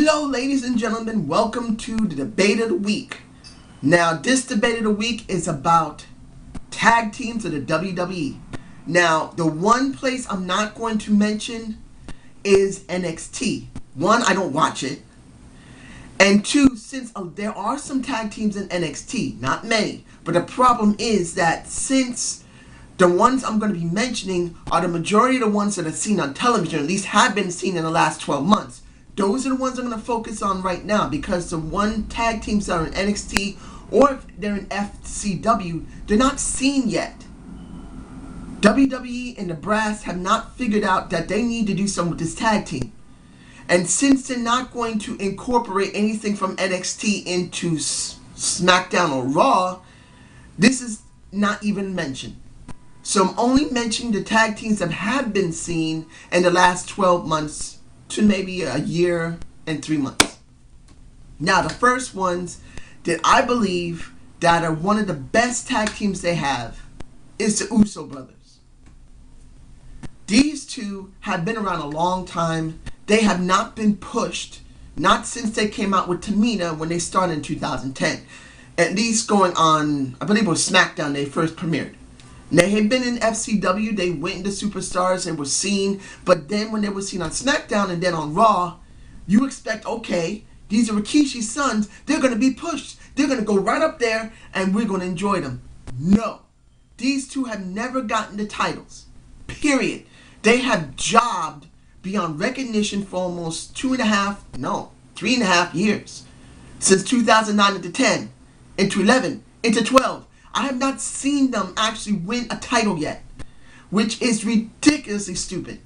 Hello, ladies and gentlemen. Welcome to the Debate of the Week. Now, this Debate of the Week is about tag teams of the WWE. Now, the one place I'm not going to mention is NXT. One, I don't watch it. And two, since there are some tag teams in NXT, not many, but the problem is that since the ones I'm going to be mentioning are the majority of the ones that are seen on television, at least have been seen in the last 12 months, those are the ones I'm going to focus on right now, because the one tag teams that are in NXT or if they're in FCW, they're not seen yet. WWE and the brass have not figured out that they need to do something with this tag team. And since they're not going to incorporate anything from NXT into SmackDown or Raw, this is not even mentioned. So I'm only mentioning the tag teams that have been seen in the last 12 months to maybe a year and 3 months. Now, the first ones that I believe that are one of the best tag teams they have is the Uso brothers. These two have been around a long time. They have not been pushed, not since they came out with Tamina when they started in 2010. At least going on, I believe it was SmackDown they first premiered. They had been in FCW, they went into Superstars and were seen, but then when they were seen on SmackDown and then on Raw, you expect, okay, these are Rikishi's sons, they're going to be pushed, they're going to go right up there and we're going to enjoy them. No. These two have never gotten the titles. Period. They have jobbed beyond recognition for almost 3.5 years. Since 2009 into 10, into 11, into 12. I have not seen them actually win a title yet, which is ridiculously stupid.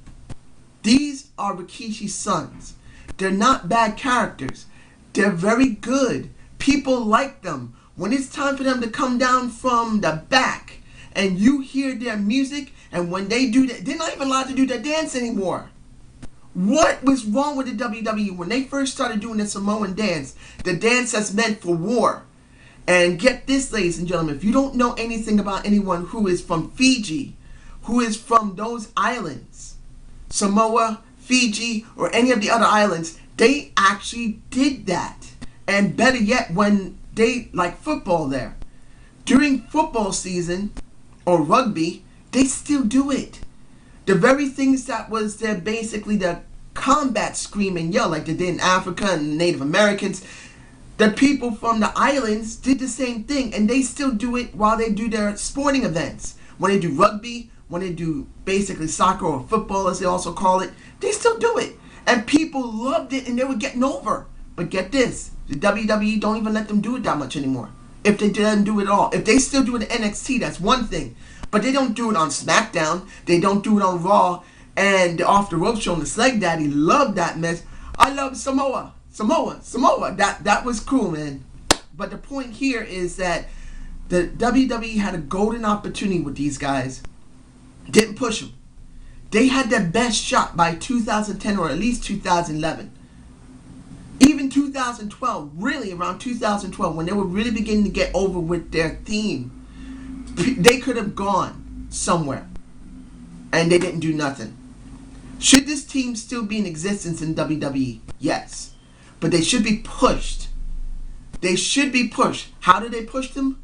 These are Rikishi's sons. They're not bad characters. They're very good. People like them. When it's time for them to come down from the back and you hear their music, and when they do that, they're not even allowed to do their dance anymore. What was wrong with the WWE when they first started doing the Samoan dance, the dance that's meant for war? And get this, ladies and gentlemen, if you don't know anything about anyone who is from Fiji, who is from those islands, Samoa, Fiji, or any of the other islands, they actually did that. And better yet, when they, like football there, during football season, or rugby, they still do it. The very things that was their, basically the combat scream and yell, like they did in Africa and Native Americans, the people from the islands did the same thing, and they still do it while they do their sporting events. When they do rugby, when they do basically soccer or football as they also call it, they still do it. And people loved it and they were getting over. But get this, the WWE don't even let them do it that much anymore. If they didn't do it at all. If they still do it in NXT, that's one thing. But they don't do it on SmackDown. They don't do it on Raw. And the Off the Rope show and the Slag Daddy loved that mess. I love Samoa. That was cool, man. But the point here is that the WWE had a golden opportunity with these guys. Didn't push them. They had their best shot by 2010 or at least 2011. Even 2012, really around 2012, when they were really beginning to get over with their theme, they could have gone somewhere. And they didn't do nothing. Should this team still be in existence in WWE? Yes. But they should be pushed. They should be pushed. How do they push them?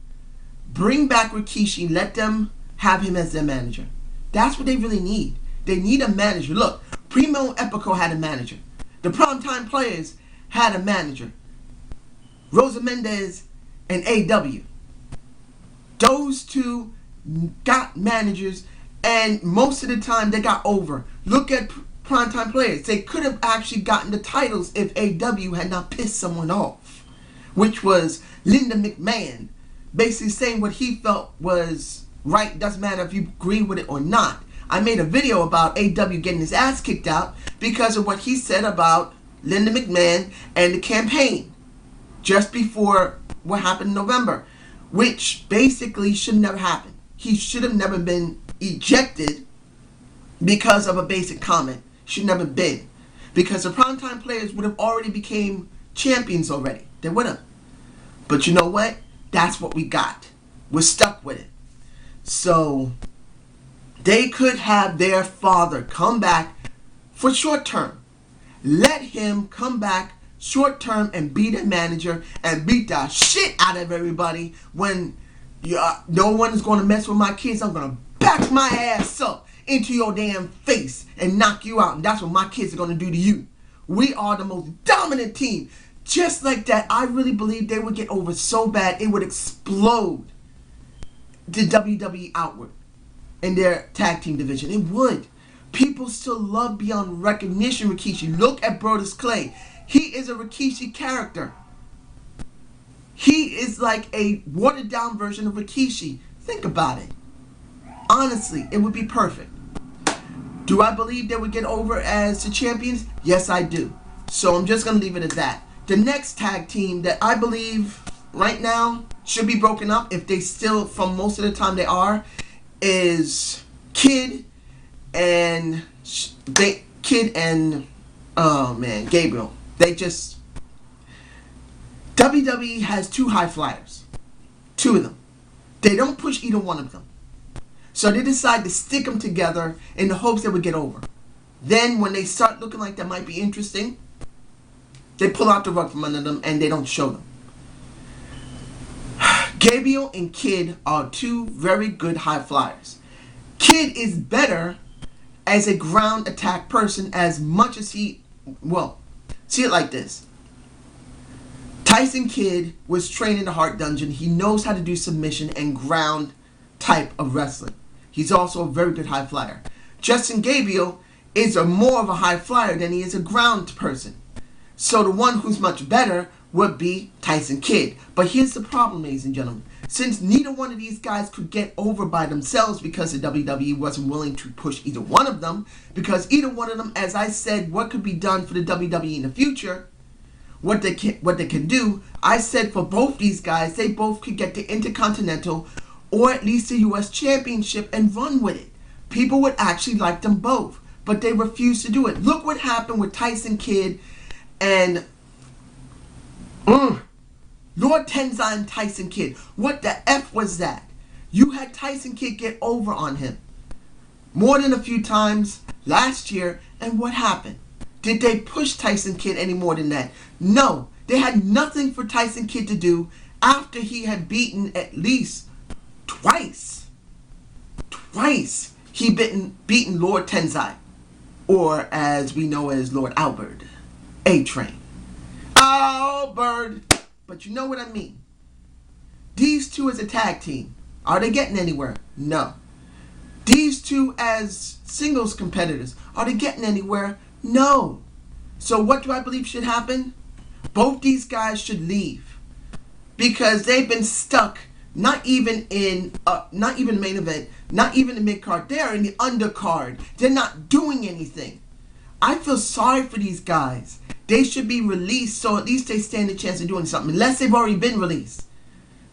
Bring back Rikishi. Let them have him as their manager. That's what they really need. They need a manager. Look, Primo and Epico had a manager. The Primetime Players had a manager. Rosa Mendez and AW. Those two got managers, and most of the time they got over. Look at Primetime Players. They could have actually gotten the titles if AW had not pissed someone off, which was Linda McMahon, basically saying what he felt was right. Doesn't matter if you agree with it or not. I made a video about AW getting his ass kicked out because of what he said about Linda McMahon and the campaign just before what happened in November, which basically should never happen. He should have never been ejected because of a basic comment. Should never been, because the Primetime Players would have already became champions already. They would have. But you know what? That's what we got. We're stuck with it. So they could have their father come back for short term. Let him come back short term and be the manager and beat the shit out of everybody. When no one is going to mess with my kids, I'm going to back my ass up into your damn face and knock you out. And that's what my kids are going to do to you. We are the most dominant team. Just like that, I really believe they would get over so bad it would explode the WWE outward in their tag team division. It would. People still love beyond recognition Rikishi. Look at Brodus Clay. He is a Rikishi character. He is like a watered down version of Rikishi. Think about it. Honestly, it would be perfect. Do I believe they would get over as the champions? Yes, I do. So I'm just going to leave it at that. The next tag team that I believe right now should be broken up, if they still, from most of the time they are, is Kid and Gabriel. They just, WWE has two high flyers. Two of them. They don't push either one of them. So they decide to stick them together in the hopes they would get over. Then when they start looking like that might be interesting, they pull out the rug from under them and they don't show them. Gabriel and Kid are two very good high flyers. Kid is better as a ground attack person as much as he, well, see it like this. Tyson Kidd was trained in the Heart Dungeon. He knows how to do submission and ground type of wrestling. He's also a very good high flyer. Justin Gabriel is more of a high flyer than he is a ground person. So the one who's much better would be Tyson Kidd. But here's the problem, ladies and gentlemen. Since neither one of these guys could get over by themselves because the WWE wasn't willing to push either one of them, because either one of them, as I said, what could be done for the WWE in the future, what they can do, I said for both these guys, they both could get the Intercontinental or at least the U.S. Championship and run with it. People would actually like them both, but they refused to do it. Look what happened with Tyson Kidd and Lord Tenzai and Tyson Kidd. What the F was that? You had Tyson Kidd get over on him more than a few times last year, and what happened? Did they push Tyson Kidd any more than that? No. They had nothing for Tyson Kidd to do after he had beaten at least twice. Twice he beaten Lord Tenzai, or as we know as Lord Albert, A-Train. Albert! But you know what I mean. These two as a tag team, are they getting anywhere? No. These two as singles competitors, are they getting anywhere? No. So what do I believe should happen? Both these guys should leave, because they've been stuck. Not even in main event, not even the mid card. They're in the undercard. They're not doing anything. I feel sorry for these guys. They should be released so at least they stand a chance of doing something, unless they've already been released.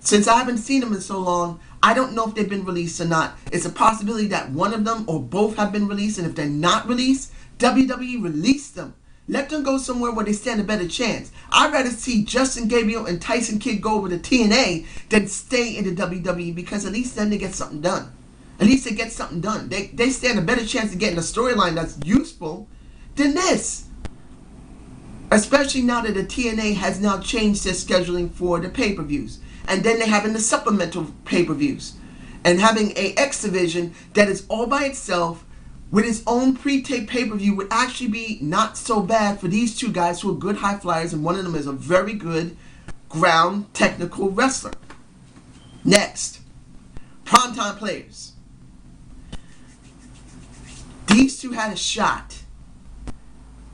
Since I haven't seen them in so long, I don't know if they've been released or not. It's a possibility that one of them or both have been released, and if they're not released, WWE release them. Let them go somewhere where they stand a better chance. I'd rather see Justin Gabriel and Tyson Kidd go over to TNA than stay in the WWE, because at least then they get something done. At least they get something done. They stand a better chance of getting a storyline that's useful than this. Especially now that the TNA has now changed their scheduling for the pay-per-views. And then they're having the supplemental pay-per-views. And having a X division that is all by itself with its own pre-tape pay-per-view would actually be not so bad for these two guys who are good high flyers, and one of them is a very good ground technical wrestler. Next, primetime players. These two had a shot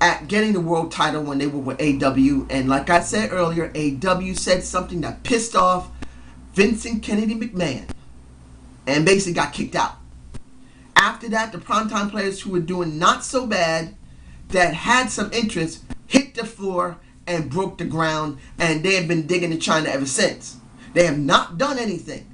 at getting the world title when they were with AW, and like I said earlier, AW said something that pissed off Vincent Kennedy McMahon and basically got kicked out. After that, the primetime players who were doing not so bad, that had some interest, hit the floor and broke the ground, and they have been digging in China ever since. They have not done anything.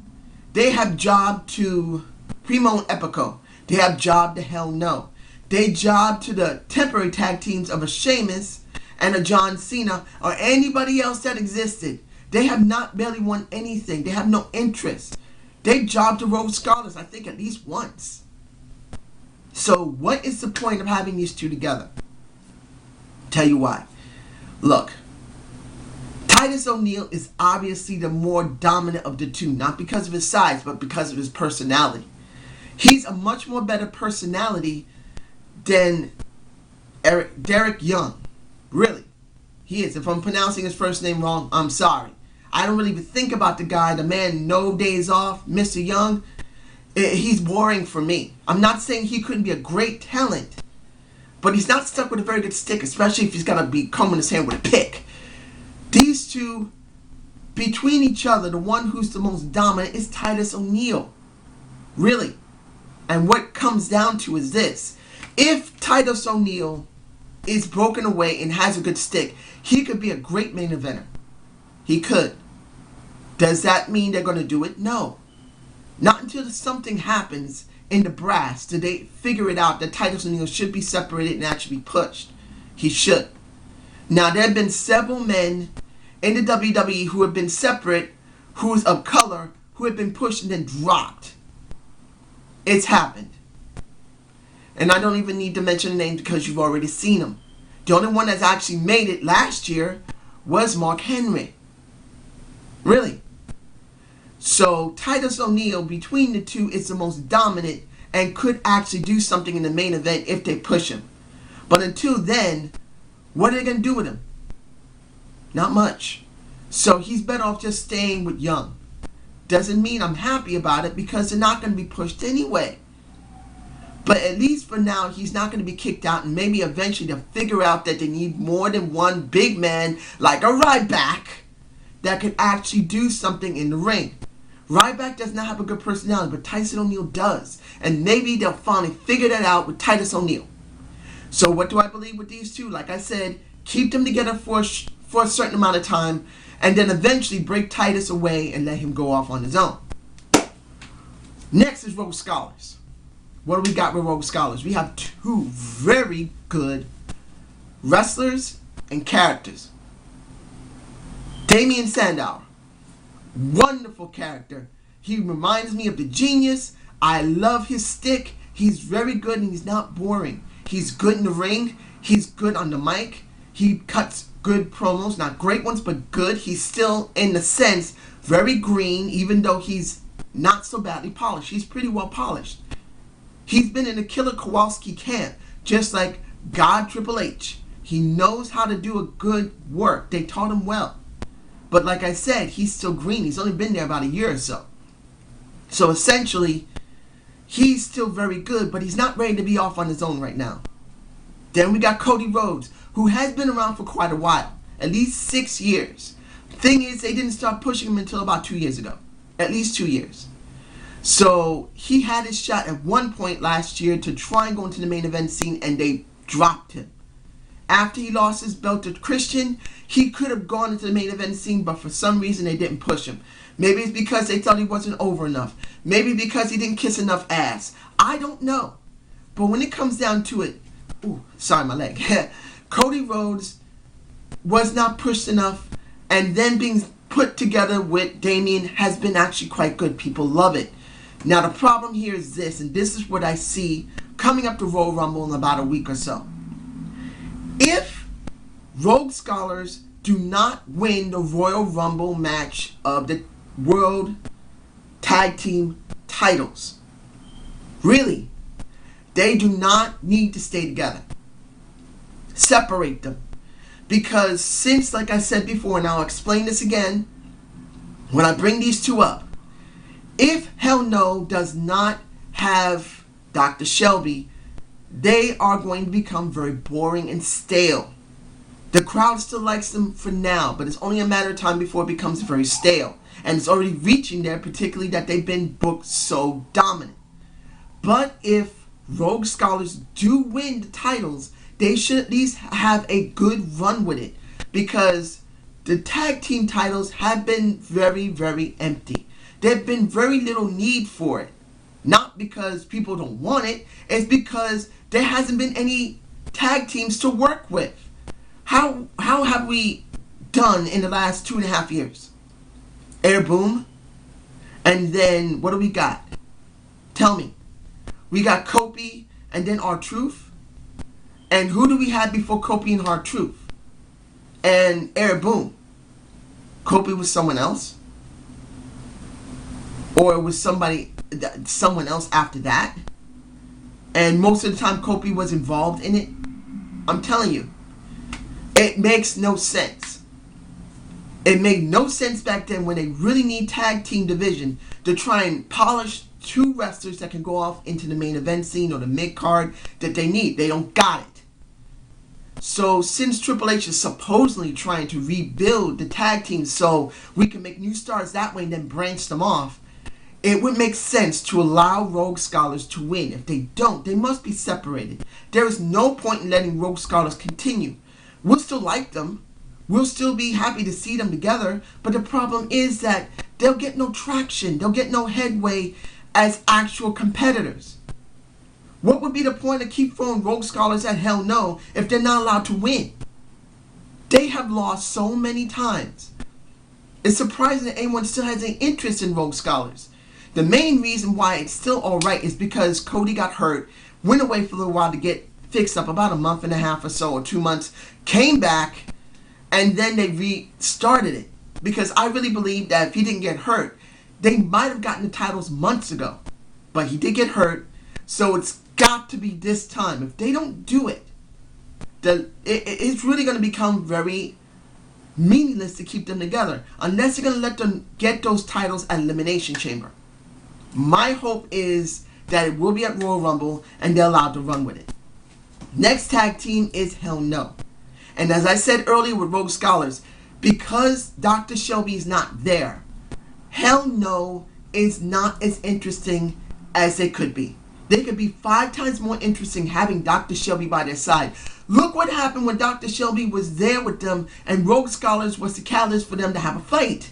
They have jobbed to Primo and Epico. They have jobbed to Hell No. They jobbed to the temporary tag teams of a Sheamus and a John Cena or anybody else that existed. They have not barely won anything. They have no interest. They jobbed to Rhodes Scholars, I think, at least once. So what is the point of having these two together? Tell you why. Look, Titus O'Neil is obviously the more dominant of the two, not because of his size, but because of his personality. He's a much more better personality than Derek Young. Really. He is. If I'm pronouncing his first name wrong, I'm sorry. I don't really even think about the guy, the man, no days off, Mr. Young. He's boring for me. I'm not saying he couldn't be a great talent, but he's not stuck with a very good stick, especially if he's got to be combing his hand with a pick. These two, between each other, the one who's the most dominant is Titus O'Neil. Really. And what comes down to is this. If Titus O'Neil is broken away and has a good stick, he could be a great main eventer. He could. Does that mean they're going to do it? No. Not until something happens in the brass do they figure it out that Titus O'Neil should be separated and actually be pushed. He should. Now, there have been several men in the WWE who have been separate, who's of color, who have been pushed and then dropped. It's happened. And I don't even need to mention the names because you've already seen them. The only one that's actually made it last year was Mark Henry. Really. So Titus O'Neil, between the two, is the most dominant and could actually do something in the main event if they push him. But until then, what are they going to do with him? Not much. So he's better off just staying with Young. Doesn't mean I'm happy about it because they're not going to be pushed anyway. But at least for now, he's not going to be kicked out, and maybe eventually they'll figure out that they need more than one big man like a Ryback that could actually do something in the ring. Ryback does not have a good personality, but Titus O'Neil does. And maybe they'll finally figure that out with Titus O'Neil. So what do I believe with these two? Like I said, keep them together for a certain amount of time, and then eventually break Titus away and let him go off on his own. Next is Rogue Scholars. What do we got with Rogue Scholars? We have two very good wrestlers and characters. Damien Sandow. Wonderful character. He reminds me of the Genius. I love his stick. He's very good and he's not boring. He's good in the ring. He's good on the mic. He cuts good promos. Not great ones, but good. He's still, in a sense, very green, even though he's not so badly polished. He's pretty well polished. He's been in the Killer Kowalski camp, just like God Triple H. He knows how to do a good work. They taught him well. But like I said, he's still green. He's only been there about a year or so. So essentially, he's still very good, but he's not ready to be off on his own right now. Then we got Cody Rhodes, who has been around for quite a while. At least 6 years. Thing is, they didn't start pushing him until about 2 years ago. At least 2 years. So he had his shot at one point last year to try and go into the main event scene, and they dropped him. After he lost his belt to Christian, he could have gone into the main event scene, but for some reason they didn't push him. Maybe it's because they thought he wasn't over enough. Maybe because he didn't kiss enough ass. I don't know. But when it comes down to it, ooh, sorry, my leg. Cody Rhodes was not pushed enough, and then being put together with Damien has been actually quite good. People love it. Now the problem here is this, and this is what I see coming up to Royal Rumble in about a week or so. If Rogue Scholars do not win the Royal Rumble match of the World Tag Team titles, really, they do not need to stay together. Separate them. Because since, like I said before, and I'll explain this again, when I bring these two up, if Hell No does not have Dr. Shelby, they are going to become very boring and stale. The crowd still likes them for now, but it's only a matter of time before it becomes very stale. And it's already reaching there, particularly that they've been booked so dominant. But if Rogue Scholars do win the titles, they should at least have a good run with it. Because the tag team titles have been very, very empty. There's been very little need for it. Not because people don't want it. It's because there hasn't been any tag teams to work with. How have we done in the last 2.5 years? Air Boom. And then what do we got? Tell me. We got Kopi and then R-Truth. And who do we have before Kopi and R-Truth? And Air Boom. Kofi was someone else? Or it was someone else after that? And most of the time Kofi was involved in it? I'm telling you, it makes no sense. It made no sense back then when they really need tag team division to try and polish two wrestlers that can go off into the main event scene or the mid card that they need. They don't got it. So since Triple H is supposedly trying to rebuild the tag team so we can make new stars that way and then branch them off, it would make sense to allow Rogue Scholars to win. If they don't, they must be separated. There is no point in letting Rogue Scholars continue. We'll still like them. We'll still be happy to see them together. But the problem is that they'll get no traction. They'll get no headway as actual competitors. What would be the point of keep throwing Rogue Scholars at Hell No if they're not allowed to win? They have lost so many times. It's surprising that anyone still has any interest in Rogue Scholars. The main reason why it's still alright is because Cody got hurt, went away for a little while to get fixed up, about a month and a half or so, or 2 months, came back, and then they restarted it. Because I really believe that if he didn't get hurt, they might have gotten the titles months ago. But he did get hurt, so it's got to be this time. If they don't do it, it's really going to become very meaningless to keep them together. Unless they're going to let them get those titles at Elimination Chamber. My hope is that it will be at Royal Rumble and they're allowed to run with it. Next tag team is Hell No. And as I said earlier with Rogue Scholars, because Dr. Shelby is not there, Hell No is not as interesting as they could be. They could be 5 times more interesting having Dr. Shelby by their side. Look what happened when Dr. Shelby was there with them and Rogue Scholars was the catalyst for them to have a fight.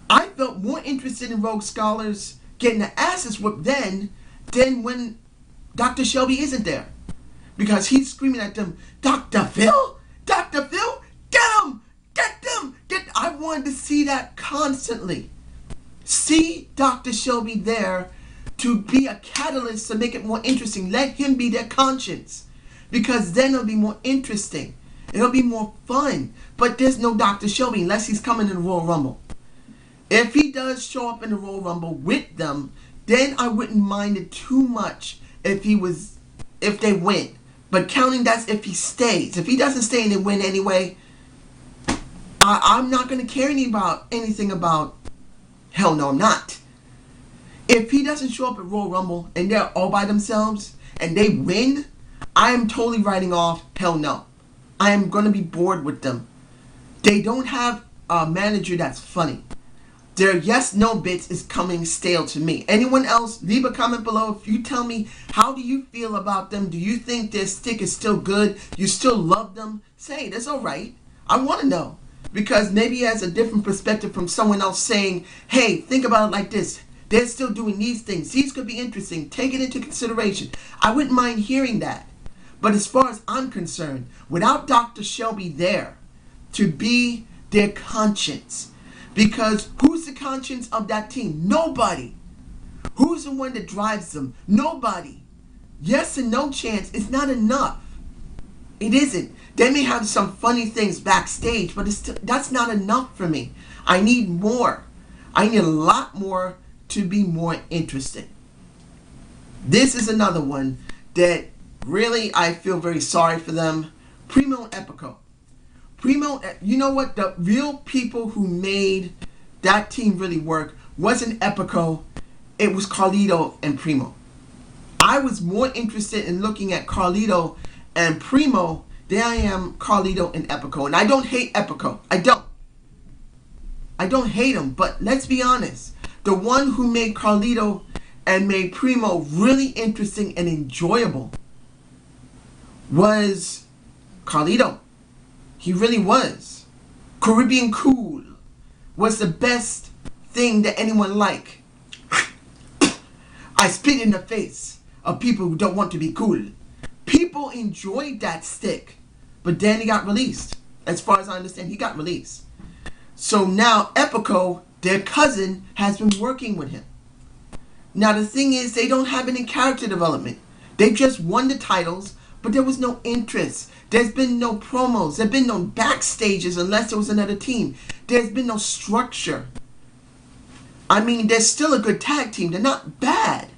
I felt more interested in Rogue Scholars getting their asses whipped then than when Dr. Shelby isn't there. Because he's screaming at them, Dr. Phil? Dr. Phil? Get him! Get them! I wanted to see that constantly. See Dr. Shelby there to be a catalyst to make it more interesting. Let him be their conscience. Because then it'll be more interesting. It'll be more fun. But there's no Dr. Shelby unless he's coming in the Royal Rumble. If he does show up in the Royal Rumble with them, then I wouldn't mind it too much if they win. But counting that's if he stays. If he doesn't stay and they win anyway, I'm not going to care anything about Hell No, I'm not. If he doesn't show up at Royal Rumble and they're all by themselves and they win, I am totally writing off Hell No. I am going to be bored with them. They don't have a manager that's funny. Their yes, no bits is coming stale to me. Anyone else, leave a comment below. If you tell me, how do you feel about them? Do you think their stick is still good? You still love them? Say, that's alright. I want to know. Because maybe he has a different perspective from someone else saying, hey, think about it like this. They're still doing these things. These could be interesting. Take it into consideration. I wouldn't mind hearing that. But as far as I'm concerned, without Dr. Shelby there to be their conscience, because who's the conscience of that team? Nobody. Who's the one that drives them? Nobody. Yes and no chance is not enough. It isn't. They may have some funny things backstage, but that's not enough for me. I need more. I need a lot more to be more interested. This is another one that really I feel very sorry for them. Primo and Epico. Primo, you know what? The real people who made that team really work wasn't Epico. It was Carlito and Primo. I was more interested in looking at Carlito and Primo than I am Carlito and Epico. And I don't hate Epico. I don't hate him. But let's be honest. The one who made Carlito and made Primo really interesting and enjoyable was Carlito. He really was. Caribbean Cool was the best thing that anyone liked. I spit in the face of people who don't want to be cool. People enjoyed that stick. But then he got released. As far as I understand, he got released. So now Epico, their cousin, has been working with him. Now the thing is, they don't have any character development. They just won the titles, but there was no interest. There's been no promos. There's been no backstages unless it was another team. There's been no structure. I mean, they're still a good tag team. They're not bad.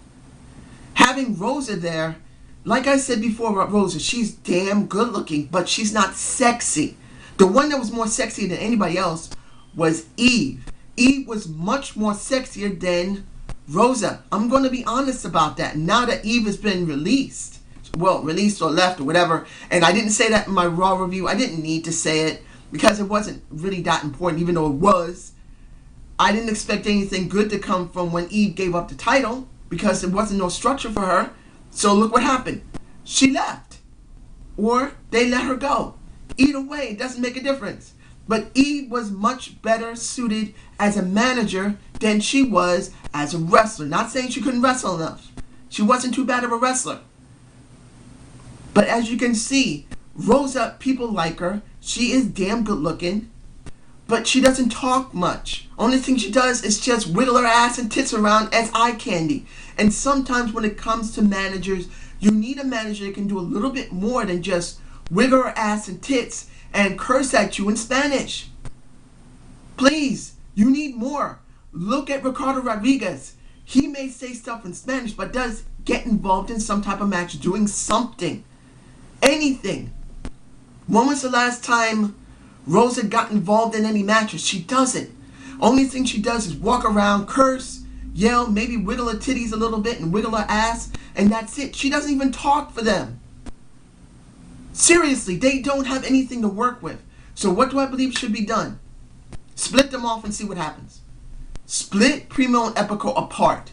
Having Rosa there, like I said before about Rosa, she's damn good looking, but she's not sexy. The one that was more sexy than anybody else was Eve. Eve was much more sexier than Rosa. I'm going to be honest about that. Now that Eve has been released, well, released or left or whatever, and I didn't say that in my Raw review. I didn't need to say it because it wasn't really that important, even though it was. I didn't expect anything good to come from when Eve gave up the title because there wasn't no structure for her. So look what happened. She left. Or they let her go. Either way, it doesn't make a difference. But Eve was much better suited as a manager than she was as a wrestler. Not saying she couldn't wrestle enough. She wasn't too bad of a wrestler. But as you can see, Rosa, people like her. She is damn good looking. But she doesn't talk much. Only thing she does is just wiggle her ass and tits around as eye candy. And sometimes when it comes to managers, you need a manager that can do a little bit more than just wiggle her ass and tits and curse at you in Spanish. Please, you need more. Look at Ricardo Rodriguez. He may say stuff in Spanish, but does get involved in some type of match, doing something. Anything. When was the last time Rosa got involved in any matches? She doesn't. Only thing she does is walk around, curse, yell, maybe wiggle her titties a little bit and wiggle her ass, and that's it. She doesn't even talk for them. Seriously, they don't have anything to work with. So what do I believe should be done? Split them off and see what happens. Split Primo and Epico apart.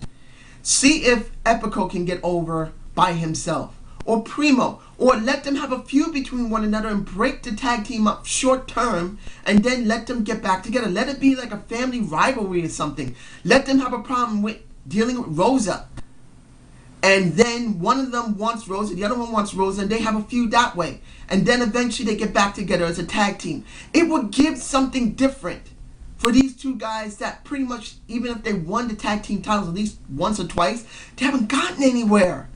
See if Epico can get over by himself. Or Primo. Or let them have a feud between one another and break the tag team up short term and then let them get back together. Let it be like a family rivalry or something. Let them have a problem with dealing with Rosa. And then one of them wants Rosa, the other one wants Rosa, and they have a feud that way. And then eventually they get back together as a tag team. It would give something different for these two guys that pretty much, even if they won the tag team titles at least once or twice, they haven't gotten anywhere.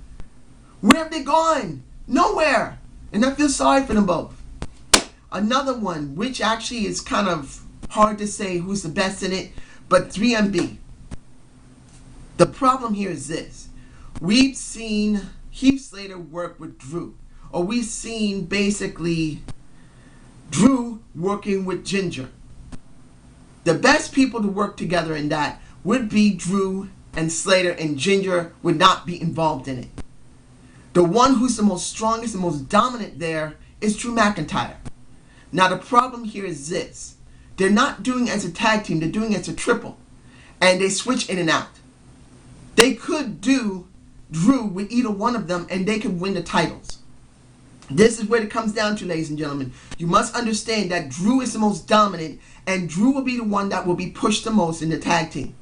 Where have they gone? Nowhere. And I feel sorry for them both. Another one, which actually is kind of hard to say who's the best in it, but 3MB. The problem here is this. We've seen Heath Slater work with Drew. Or we've seen basically Drew working with Ginger. The best people to work together in that would be Drew and Slater, and Ginger would not be involved in it. The one who's the most strongest and most dominant there is Drew McIntyre. Now the problem here is this. They're not doing it as a tag team, they're doing it as a triple. And they switch in and out. They could do Drew with either one of them and they could win the titles. This is what it comes down to, ladies and gentlemen. You must understand that Drew is the most dominant and Drew will be the one that will be pushed the most in the tag team.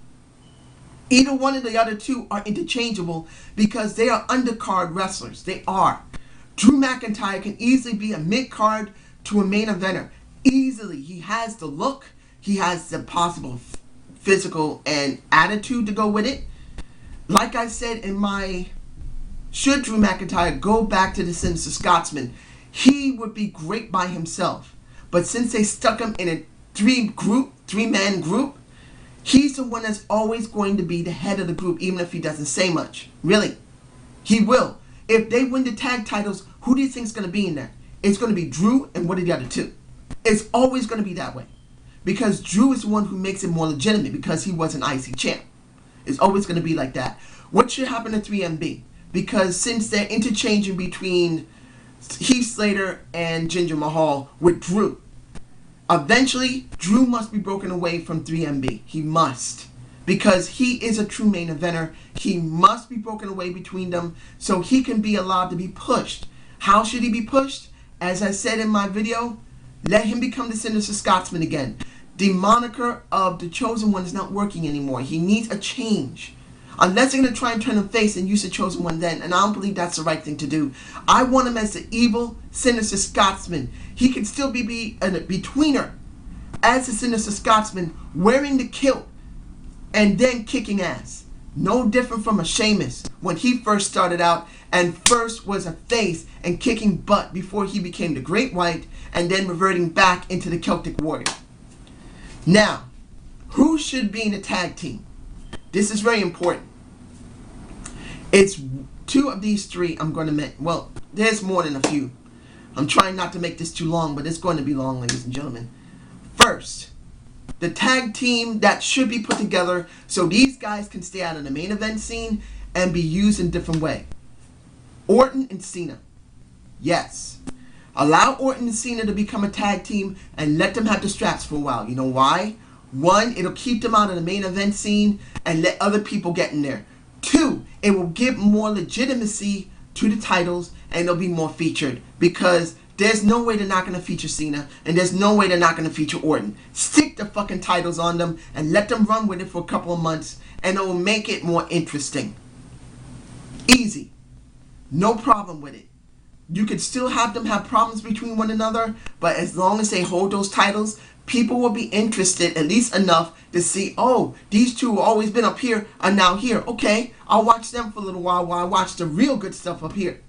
Either one of the other two are interchangeable because they are undercard wrestlers. They are. Drew McIntyre can easily be a mid-card to a main eventer. Easily. He has the look. He has the possible physical and attitude to go with it. Like I said in my should Drew McIntyre go back to the Sinister Scotsman, he would be great by himself. But since they stuck him in a three-man group, he's the one that's always going to be the head of the group, even if he doesn't say much. Really. He will. If they win the tag titles, who do you think is going to be in there? It's going to be Drew and one of the other two. It's always going to be that way. Because Drew is the one who makes it more legitimate because he was an IC champ. It's always going to be like that. What should happen to 3MB? Because since they're interchanging between Heath Slater and Jinder Mahal with Drew, eventually Drew must be broken away from 3MB. He must. Because he is a true main eventer. He must be broken away between them so he can be allowed to be pushed. How should he be pushed? As I said in my video, let him become the Sinister Scotsman again. The moniker of the Chosen One is not working anymore. He needs a change. Unless they're going to try and turn him face and use the Chosen One then. And I don't believe that's the right thing to do. I want him as the evil Sinister Scotsman. He can still be a betweener as the Sinister Scotsman, wearing the kilt and then kicking ass. No different from a Sheamus when he first started out and first was a face and kicking butt before he became the Great White and then reverting back into the Celtic Warrior. Now, who should be in a tag team? This is very important. It's two of these three I'm going to make. Well, there's more than a few. I'm trying not to make this too long, but it's going to be long, ladies and gentlemen. First, the tag team that should be put together so these guys can stay out of the main event scene and be used in a different way. Orton and Cena. Yes. Allow Orton and Cena to become a tag team and let them have the straps for a while. You know why? One, it'll keep them out of the main event scene and let other people get in there. Two, it will give more legitimacy to the titles and they'll be more featured because there's no way they're not going to feature Cena and there's no way they're not going to feature Orton. Stick the fucking titles on them and let them run with it for a couple of months and it will make it more interesting. Easy. No problem with it. You could still have them have problems between one another, but as long as they hold those titles, people will be interested at least enough to see, oh, these two have always been up here are now here. Okay, I'll watch them for a little while I watch the real good stuff up here.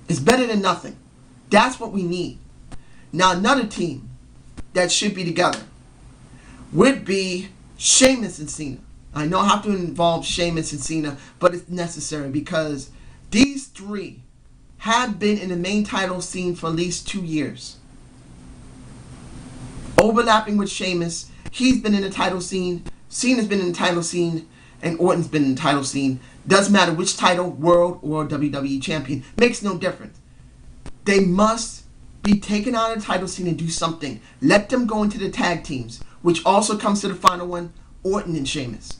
It's better than nothing. That's what we need. Now another team that should be together would be Sheamus and Cena. I know I have to involve Sheamus and Cena, but it's necessary because these three have been in the main title scene for at least 2 years. Overlapping with Sheamus, he's been in the title scene, Cena's been in the title scene, and Orton's been in the title scene. Doesn't matter which title, World or WWE Champion. Makes no difference. They must be taken out of the title scene and do something. Let them go into the tag teams, which also comes to the final one, Orton and Sheamus.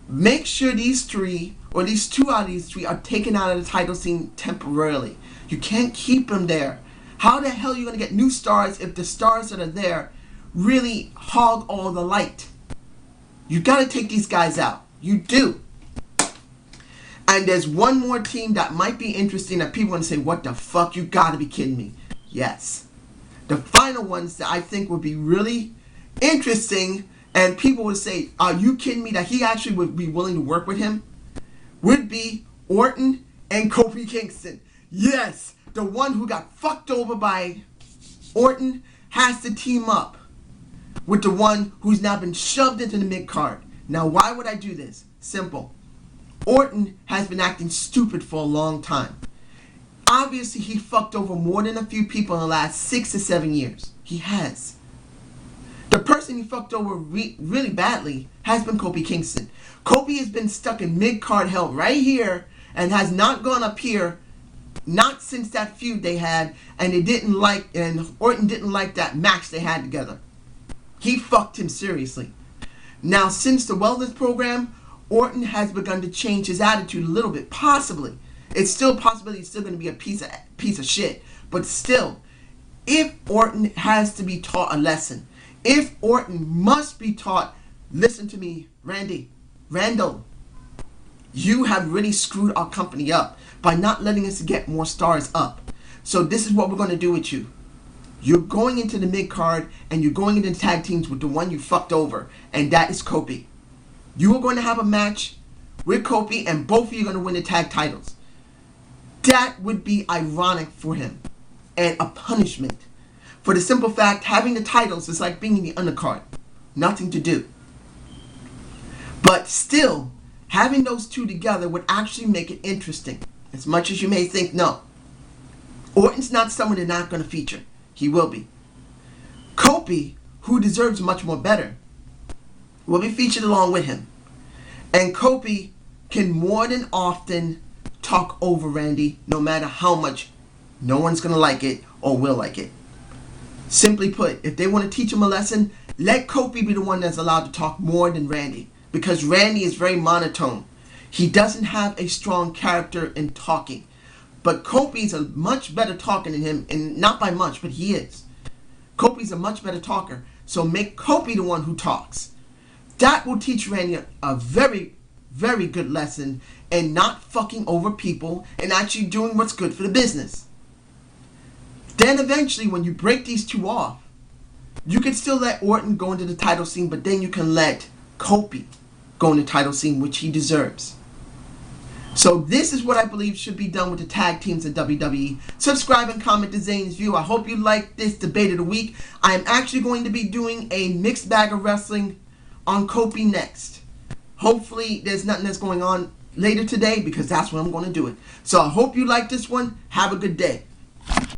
Make sure these three, or at least two out of these three, are taken out of the title scene temporarily. You can't keep them there. How the hell are you going to get new stars if the stars that are there really hog all the light? You got to take these guys out. You do. And there's one more team that might be interesting that people want to say, what the fuck? You got to be kidding me. Yes. The final ones that I think would be really interesting and people would say, are you kidding me that he actually would be willing to work with him? Would be Orton and Kofi Kingston. Yes, the one who got fucked over by Orton has to team up with the one who's now been shoved into the mid-card. Now, why would I do this? Simple. Orton has been acting stupid for a long time. Obviously, he fucked over more than a few people in the last 6 to 7 years. He has. The person he fucked over really badly has been Kofi Kingston. Kofi has been stuck in mid-card hell right here and has not gone up here, not since that feud they had, and Orton didn't like that match they had together. He fucked him seriously. Now, since the wellness program, Orton has begun to change his attitude a little bit, possibly. It's still a possibility he's still going to be a piece of shit. But still, if Orton has to be taught a lesson, if Orton must be taught, listen to me, Randall, you have really screwed our company up by not letting us get more stars up. So this is what we're going to do with you. You're going into the mid-card and you're going into the tag teams with the one you fucked over, and that is Kofi. You are going to have a match with Kofi and both of you are going to win the tag titles. That would be ironic for him and a punishment. For the simple fact, having the titles is like being in the undercard. Nothing to do. But still, having those two together would actually make it interesting. As much as you may think, no. Orton's not someone they're not going to feature. He will be. Kofi, who deserves much more better, will be featured along with him. And Kofi can more than often talk over Randy, no matter how much. No one's going to like it or will like it. Simply put, if they want to teach him a lesson, let Kofi be the one that's allowed to talk more than Randy. Because Randy is very monotone. He doesn't have a strong character in talking. But Kofi's a much better talker than him, and not by much, but he is. Kofi's a much better talker, so make Kofi the one who talks. That will teach Randy a very, very good lesson in not fucking over people and actually doing what's good for the business. Then eventually, when you break these two off, you can still let Orton go into the title scene, but then you can let Kofi go in the title scene, which he deserves. So this is what I believe should be done with the tag teams in WWE. Subscribe and comment to Zane's View. I hope you like this debate of the week. I am actually going to be doing a mixed bag of wrestling on Kofi next. Hopefully there's nothing that's going on later today, because that's when I'm going to do it. So I hope you like this one. Have a good day.